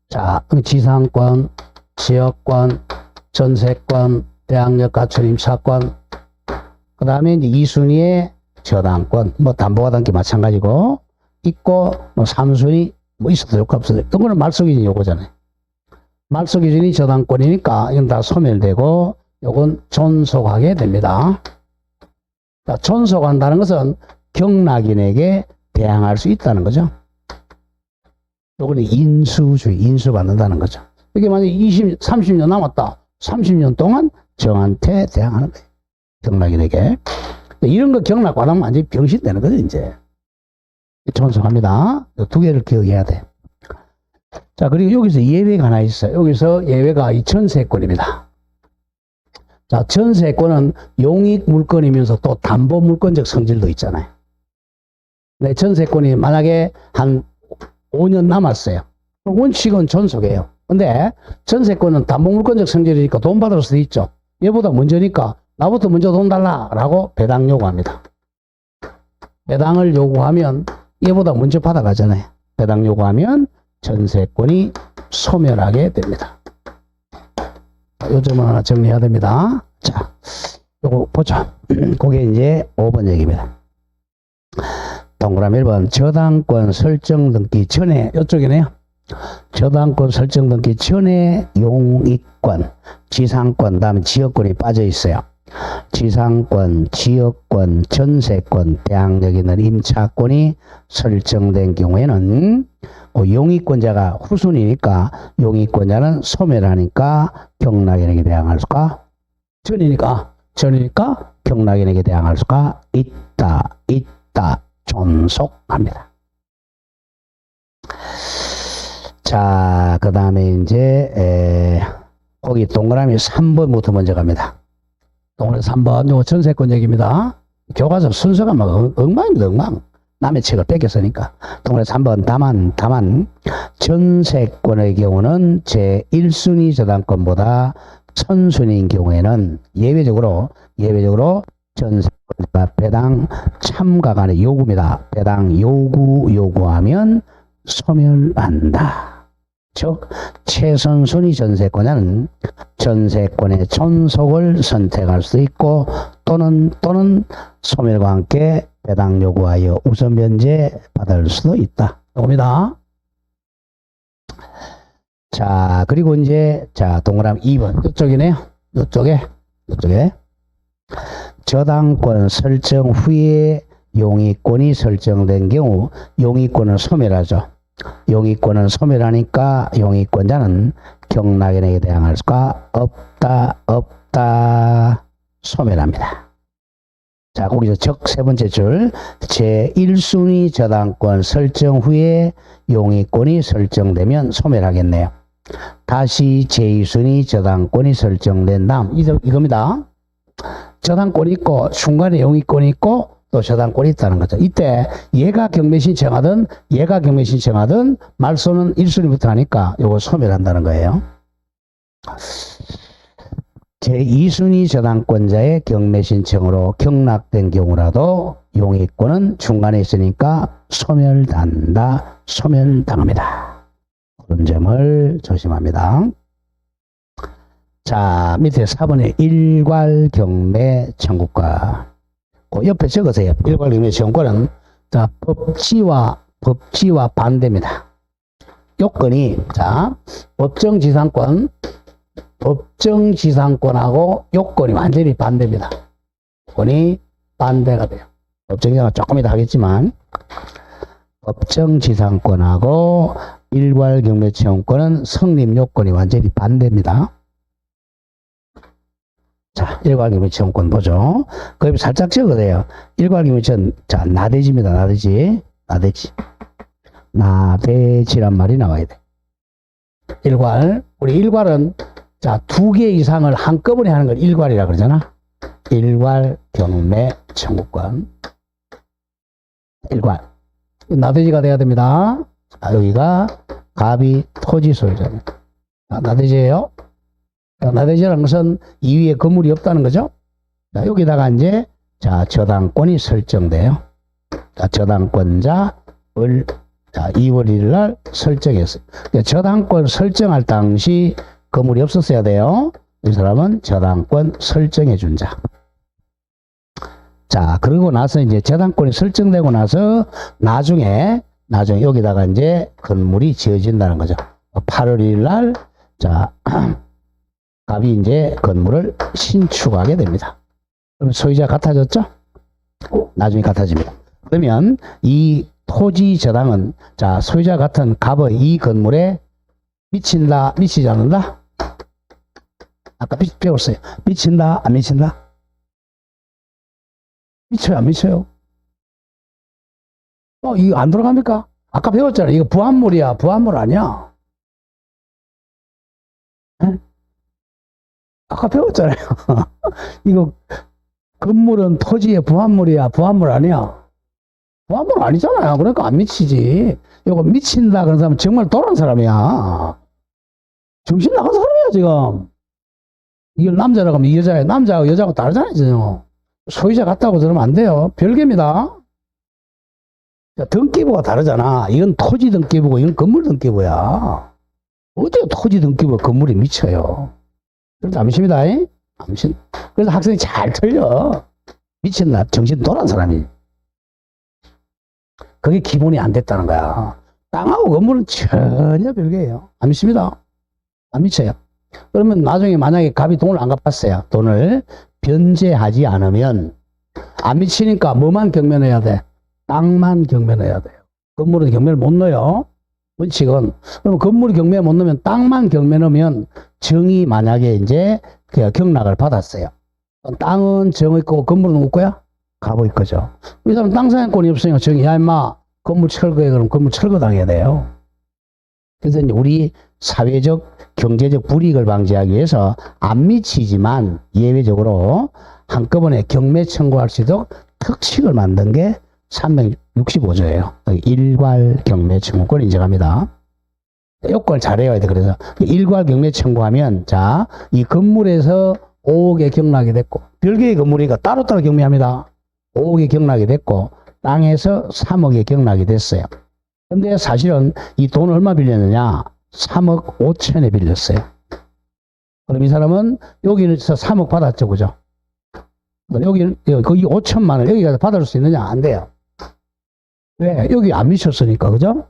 자, 지상권, 지역권, 전세권, 대항력 갖춘 임차권, 그 다음에 이제 2순위에 저당권, 뭐 담보가등기 마찬가지고, 있고, 뭐 3순위, 뭐 있어도 좋고 없어도, 이거는 말소 기준이 요거잖아요. 말소 기준이 저당권이니까 이건 다 소멸되고, 요건 존속하게 됩니다. 자, 존속한다는 것은 경락인에게 대항할 수 있다는 거죠. 요거는 인수주의, 인수받는다는 거죠. 이게 만약에 30년 남았다. 30년 동안 정한테 대항하는 거예요. 경락인에게. 이런 거 경락 안 하면 완전히 병신 되는 거죠, 이제. 존속합니다. 두 개를 기억해야 돼. 자, 그리고 여기서 예외가 하나 있어요. 여기서 예외가 이 전세권입니다. 자, 전세권은 용익 물건이면서 또 담보 물건적 성질도 있잖아요. 네, 전세권이 만약에 한 5년 남았어요. 원칙은 존속이에요. 근데 전세권은 담보물권적 성질이니까 돈 받을 수도 있죠. 얘보다 먼저니까 나부터 먼저 돈 달라라고 배당 요구합니다. 배당을 요구하면 얘보다 먼저 받아가잖아요. 배당 요구하면 전세권이 소멸하게 됩니다. 요 점은 하나 정리해야 됩니다. 자, 요거 보죠. 그게 이제 5번 얘기입니다. 동그라미 1번 저당권 설정 등기 전에 이쪽이네요. 저당권 설정 등기 전에 용익권, 지상권, 다음에 지역권이 빠져 있어요. 지상권, 지역권, 전세권, 대항력에 있는 임차권이 설정된 경우에는 용익권자가 후순위니까 용익권자는 소멸하니까 경락인에게 대항할 수가 전이니까 경락인에게 대항할 수가 있다 존속합니다. 자, 그 다음에 이제 거기 동그라미 3번부터 먼저 갑니다. 동그라미 3번 요거 전세권 얘기입니다. 교과서 순서가 막 엉망입니다. 엉망. 남의 책을 뺏겼으니까. 동그라미 3번 다만 전세권의 경우는 제1순위 저당권보다 선순위인 경우에는 예외적으로 전세권과 배당 참가 간의 요구입니다. 배당 요구하면 소멸한다. 즉 최선순위 전세권자는 전세권의 존속을 선택할 수 있고 또는 소멸과 함께 배당 요구하여 우선 변제 받을 수도 있다. 이겁니다. 자, 그리고 이제 동그라미 2번 이쪽이네요. 이쪽에 저당권 설정 후에 용익권이 설정된 경우 용익권을 소멸하죠. 용익권을 소멸하니까 용익권자는 경락인에게 대항할 수가 없다 소멸합니다. 자, 거기서 즉 세 번째 줄 제1순위 저당권 설정 후에 용익권이 설정되면 소멸하겠네요. 다시 제2순위 저당권이 설정된 다음 이겁니다. 저당권이 있고 중간에 용익권이 있고 또 저당권이 있다는 거죠. 이때 얘가 경매 신청하든 말소는 1순위부터 하니까 요거 소멸한다는 거예요. 제2순위 저당권자의 경매 신청으로 경락된 경우라도 용익권은 중간에 있으니까 소멸당합니다. 그런 점을 조심합니다. 자, 밑에 4번에 일괄 경매 청구권. 그 옆에 적으세요. 일괄 경매 청구권은 자, 법지와 반대입니다. 요건이 법정지상권하고 요건이 완전히 반대입니다. 요건이 반대가 돼요. 법정지상권 조금 이따 하겠지만 법정지상권하고 일괄경매청구권은 성립 요건이 완전히 반대입니다. 자, 일괄경매청구권 보죠. 그 옆에 살짝 적어도요. 일괄경매청 나대지입니다. 나대지란 말이 나와야 돼. 우리 일괄은 2개 이상을 한꺼번에 하는 걸 일괄이라 그러잖아. 일괄 경매 청구권. 일괄. 나대지가 돼야 됩니다. 여기가 갑이 토지 소유자입니다. 나대지예요. 나대지라는 것은 이 위에 건물이 없다는 거죠. 여기다가 이제 저당권이 설정돼요. 저당권자를 2월 1일 날 설정했어요. 저당권 설정할 당시 건물이 없었어야 돼요. 이 사람은 저당권 설정해 준 자. 자, 그러고 나서 이제 저당권이 설정되고 나서 나중에 여기다가 이제 건물이 지어진다는 거죠. 8월 1일 날 갑이 이제 건물을 신축하게 됩니다. 그럼 소유자 같아졌죠? 나중에 같아집니다. 그러면 이 토지 저당은 소유자 같은 갑의 이 건물에 미치지 않는다? 아까 배웠어요. 미친다, 안 미친다? 미쳐요, 안 미쳐요? 이거 안 돌아갑니까? 아까 배웠잖아요. 이거 부합물이야, 부합물 아니야? 에? 아까 배웠잖아요. 이거 건물은 토지의 부합물이야, 부합물 아니야? 보안번 아니잖아요. 그러니까 안 미치지. 이거 미친다 그런 사람은 정말 돌아온 사람이야. 정신 나간 사람이야, 지금. 이걸 남자라고 하면 이 여자야. 남자하고 여자하고 다르잖아요. 소유자 같다고 그러면 안 돼요. 별개입니다. 등기부가 다르잖아. 이건 토지 등기부고 이건 건물 등기부야. 어떻게 토지 등기부가 건물이 미쳐요. 그래서 안 미칩니다. 안 미친. 그래서 학생이 잘 틀려. 미친다. 정신 돌아온 사람이. 그게 기본이 안 됐다는 거야. 땅하고 건물은 전혀 별개예요. 안 미칩니다. 안 미쳐요. 그러면 나중에 만약에 갑이 돈을 안 갚았어요. 돈을 변제하지 않으면 안 미치니까 뭐만 경면해야 돼? 땅만 경면해야 돼요. 건물은 경면을 못 넣어요. 원칙은. 그럼 건물이 경면을 못 넣으면 땅만 경면하면 정이 만약에 이제 경락을 받았어요. 땅은 정의 거고 건물은 누구 거야? 갑의 거죠. 이 사람 땅 사용권이 없으니까 정이 야 임마 건물 철거해 그럼 건물 철거당해야 돼요. 그래서 이제 우리 사회적 경제적 불이익을 방지하기 위해서 안 미치지만 예외적으로 한꺼번에 경매 청구할 수 있도록 특칙을 만든 게 365조예요. 일괄 경매 청구권 인정합니다. 요건을 잘 외워야 돼. 그래서 일괄 경매 청구하면 자, 이 건물에서 5억에 경락이 됐고 별개의 건물이니까 따로따로 경매합니다. 5억에 경락이 됐고 땅에서 3억에 경락이 됐어요. 근데 사실은 이 돈을 얼마 빌렸느냐? 3억 5천에 빌렸어요. 그럼 이 사람은 여기서 3억 받았죠, 그죠? 여기는 거기 5천만 원 여기 가서 받을 수 있느냐? 안 돼요. 왜? 여기 안 미쳤으니까, 그죠?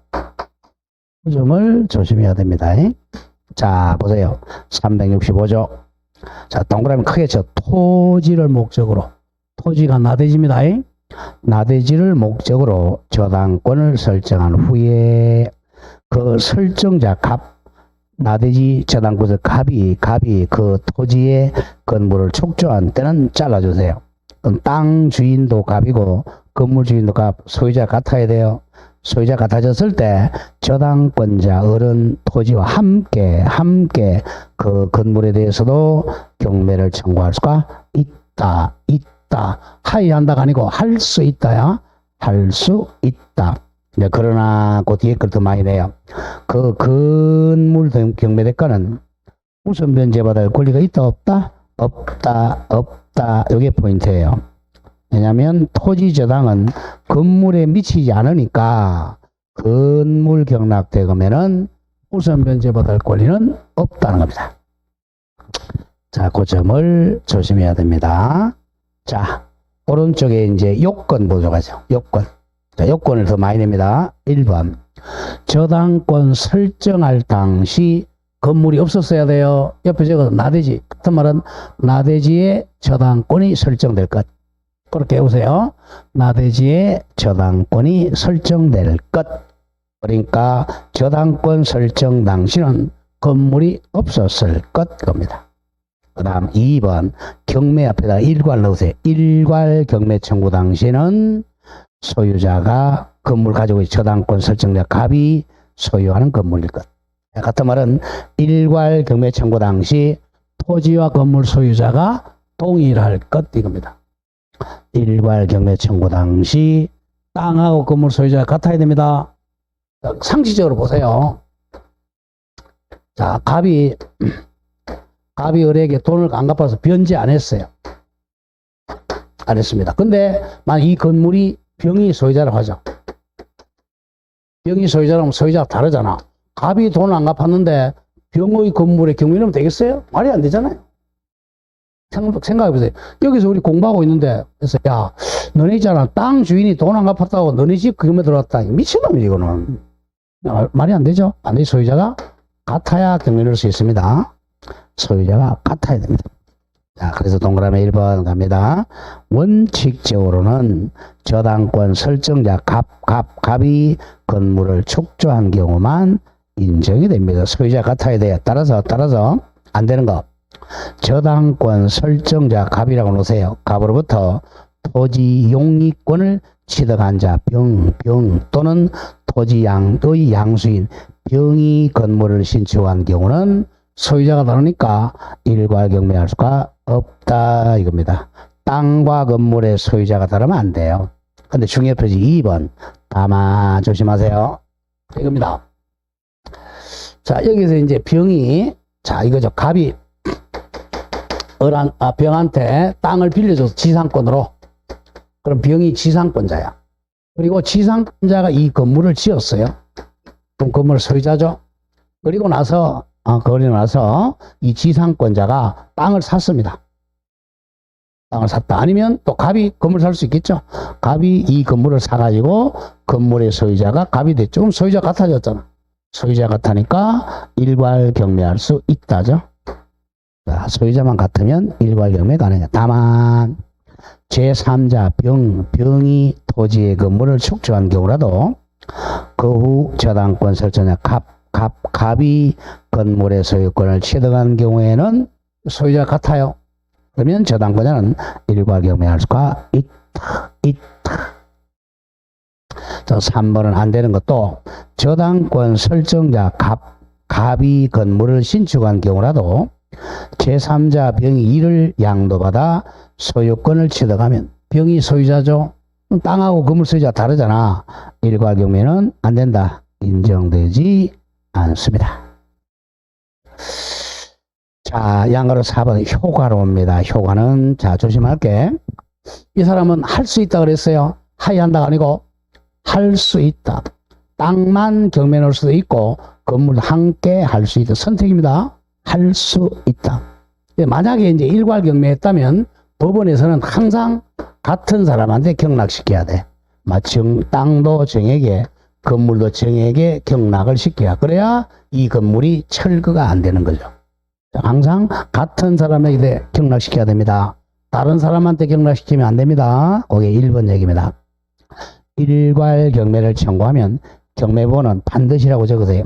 그 점을 조심해야 됩니다. 자, 보세요. 365조. 자, 동그라미 크게 쳐. 토지를 목적으로. 토지가 나대지입니다. 나대지를 목적으로 저당권을 설정한 후에 그 설정자 갑, 나대지 저당권에서 갑이 그 토지의 건물을 촉조한 때는 잘라주세요. 땅 주인도 갑이고 건물 주인도 갑, 소유자 같아야 돼요. 소유자 같아졌을 때 저당권자 어른 토지와 함께 그 건물에 대해서도 경매를 청구할 수가 있다. 하이한다가 아니고 할 수 있다야. 할 수 있다. 그러나 그 뒤에 걸 더 많이 내요. 그 건물 경매 대가는 우선 변제받을 권리가 있다 없다? 없다. 이게 포인트예요. 왜냐하면 토지 저당은 건물에 미치지 않으니까 건물 경락 대금에는 우선 변제받을 권리는 없다는 겁니다. 자, 그 점을 조심해야 됩니다. 자, 오른쪽에 이제 요건 보도록 하죠. 요건. 자, 요건을 더 많이 냅니다. 1번. 저당권 설정할 당시 건물이 없었어야 돼요. 옆에 적어서 나대지. 같은 말은 나대지의 저당권이 설정될 것. 그렇게 해보세요. 나대지의 저당권이 설정될 것. 그러니까 저당권 설정 당시는 건물이 없었을 것 겁니다. 그 다음 2번 경매 앞에다 일괄 넣으세요. 일괄 경매 청구 당시에는 소유자가 건물 가지고 저당권 설정자 갑이 소유하는 건물일 것. 같은 말은 일괄 경매 청구 당시 토지와 건물 소유자가 동일할 것 이겁니다. 일괄 경매 청구 당시 땅하고 건물 소유자가 같아야 됩니다. 상식적으로 보세요. 자, 갑이 을에게 돈을 안 갚아서 변제 안 했어요. 안 했습니다. 근데 만약 이 건물이 병이 소유자라고 하죠. 병이 소유자라면 소유자가 다르잖아. 갑이 돈을 안 갚았는데 병의 건물에 경매하면 되겠어요? 말이 안 되잖아요. 생각해보세요. 여기서 우리 공부하고 있는데 그래서 야 너네 있잖아. 땅 주인이 돈 안 갚았다고 너네 집 경매 들어왔다. 미친놈이지 이거는. 말이 안 되죠. 반드시 소유자가 같아야 경매를 할 수 있습니다. 소유자가 같아야 됩니다. 자, 그래서 동그라미 1번 갑니다. 원칙적으로는 저당권 설정자 갑이 건물을 축조한 경우만 인정이 됩니다. 소유자 같아야 돼요. 따라서 안 되는 거. 저당권 설정자 갑이라고 놓으세요. 갑으로부터 토지 용익권을 취득한 자 병 또는 토지 양의 양수인 병이 건물을 신축한 경우는 소유자가 다르니까 일괄 경매할 수가 없다 이겁니다. 땅과 건물의 소유자가 다르면 안 돼요. 근데 중요 표시 2번. 다만 조심하세요. 이겁니다. 자, 여기서 이제 병이, 자, 이거죠. 갑이 병한테 땅을 빌려줘서 지상권으로. 그럼 병이 지상권자야. 그리고 지상권자가 이 건물을 지었어요. 그럼 건물 소유자죠. 그리고 나서 이 지상권자가 땅을 샀습니다. 땅을 샀다. 아니면 또 갑이 건물 살 수 있겠죠. 갑이 이 건물을 사가지고 건물의 소유자가 갑이 됐죠. 그럼 소유자 같아졌잖아. 소유자 같으니까 일괄경매할 수 있다죠. 자, 소유자만 같으면 일괄경매 가능해. 다만 제3자 병이 토지의 건물을 축조한 경우라도 그 후 저당권 설정자 갑이 건물의 소유권을 취득한 경우에는 소유자 같아요. 그러면 저당권자는 일괄경매할 수가 있다. 자, 3번은 안 되는 것도 저당권 설정자 갑이 건물을 신축한 경우라도 제3자 병이 이를 양도받아 소유권을 취득하면 병이 소유자죠. 땅하고 건물 소유자 다르잖아. 일괄경매는 안 된다. 인정되지 않습니다. 자, 양가로 4번 효과로입니다. 효과는 자 조심할게. 이 사람은 할 수 있다 그랬어요. 하이한다가 아니고 할 수 있다. 땅만 경매 넣을 수도 있고 건물 함께 할 수 있다. 선택입니다. 할 수 있다. 만약에 이제 일괄 경매했다면 법원에서는 항상 같은 사람한테 경락시켜야 돼. 땅도 정에게 건물도 정에게 경락을 시켜야. 그래야 이 건물이 철거가 안 되는 거죠. 항상 같은 사람에게 경락시켜야 됩니다. 다른 사람한테 경락시키면 안 됩니다. 그게 1번 얘기입니다. 일괄 경매를 청구하면 경매번호는 반드시라고 적으세요.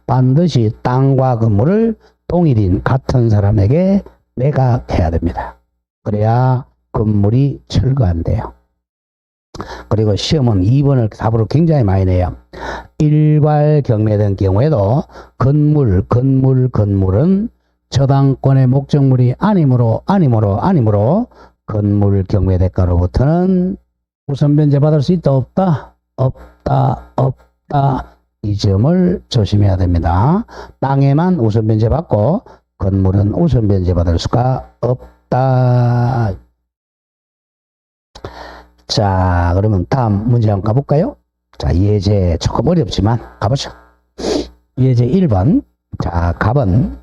반드시 땅과 건물을 동일인 같은 사람에게 매각해야 됩니다. 그래야 건물이 철거 안 돼요. 그리고 시험은 2번을 답으로 굉장히 많이 내요. 일괄 경매된 경우에도 건물은 저당권의 목적물이 아니므로 건물 경매 대가로부터는 우선 변제 받을 수 있다 없다. 이 점을 조심해야 됩니다. 땅에만 우선 변제 받고 건물은 우선 변제 받을 수가 없다. 자, 그러면 다음 문제 한번 가볼까요? 자, 예제 조금 어렵지만 가보죠. 예제 1번. 자, 갑은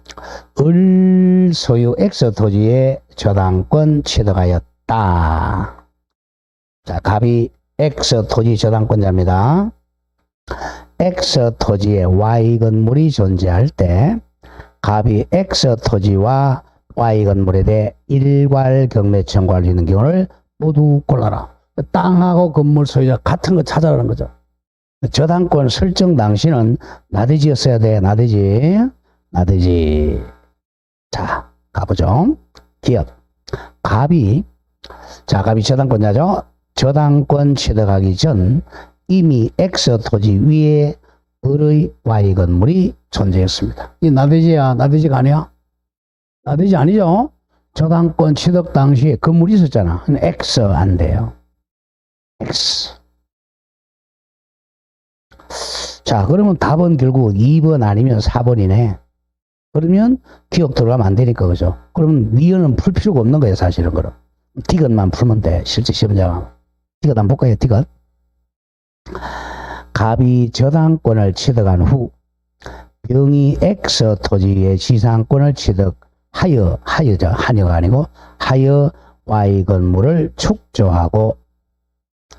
을 소유 X 토지의 저당권 취득하였다. 자, 갑이 X 토지 저당권자입니다. X 토지에 Y 건물이 존재할 때 갑이 X 토지와 Y 건물에 대해 일괄 경매 청구할 수 있는 경우를 모두 골라라. 땅하고 건물 소유자 같은 거 찾아라는 거죠. 저당권 설정 당시는 나대지였어야 돼. 나대지. 자, 가보죠. 기업. 갑이 저당권자죠. 저당권 취득하기 전 이미 X 토지 위에 을의 Y 건물이 존재했습니다. 이 나대지야? 나대지가 아니야? 나대지 아니죠? 저당권 취득 당시에 건물이 있었잖아. X 안 돼요. X. 자, 그러면 답은 결국 2번 아니면 4번이네. 그러면 기억 들어가면 안 되니까, 그죠? 그러면 니은은 풀 필요가 없는 거예요, 사실은. 그럼 디귿만 풀면 돼. 실제 시험장. 디귿 한번 볼까요, 디귿? 갑이 저당권을 취득한 후 병이 X 토지의 지상권을 취득하여죠. 하여가 아니고 하여 Y 건물을 축조하고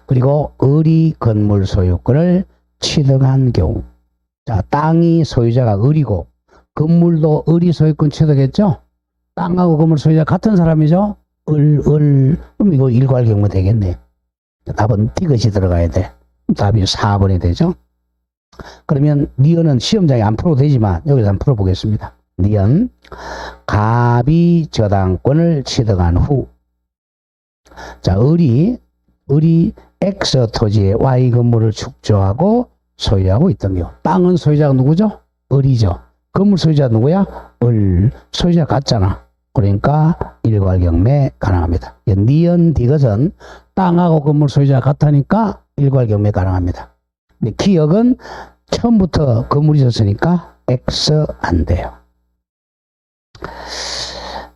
그리고 을이 건물 소유권을 취득한 경우. 자, 땅이 소유자가 을이고 건물도 을이 소유권 취득했죠. 땅하고 건물 소유자 같은 사람이죠. 그럼 이거 일괄 경매 되겠네. 답은 디귿이 들어가야 돼. 답이 4번이 되죠. 그러면 니은은 시험장에 안 풀어도 되지만 여기서 한번 풀어보겠습니다. 니은 갑이 저당권을 취득한 후 자, 을이 X 토지의 Y 건물을 축조하고 소유하고 있던 경우. 땅은 소유자가 누구죠? 을이죠. 건물 소유자 누구야? 을. 소유자 같잖아. 그러니까 일괄경매 가능합니다. 니은 디귿은 땅하고 건물 소유자가 같으니까 일괄경매 가능합니다. 근데 기역은 처음부터 건물이 있었으니까 X 안 돼요.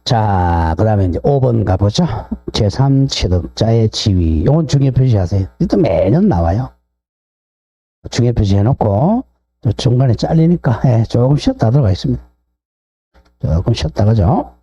자, 그 다음에 이제 5번 가보죠. 제3취득자의 지위. 이건 중요 표시하세요. 이것도 매년 나와요. 중요 표시 해놓고, 중간에 잘리니까, 조금 쉬었다 들어가 있습니다. 조금 쉬었다, 그죠?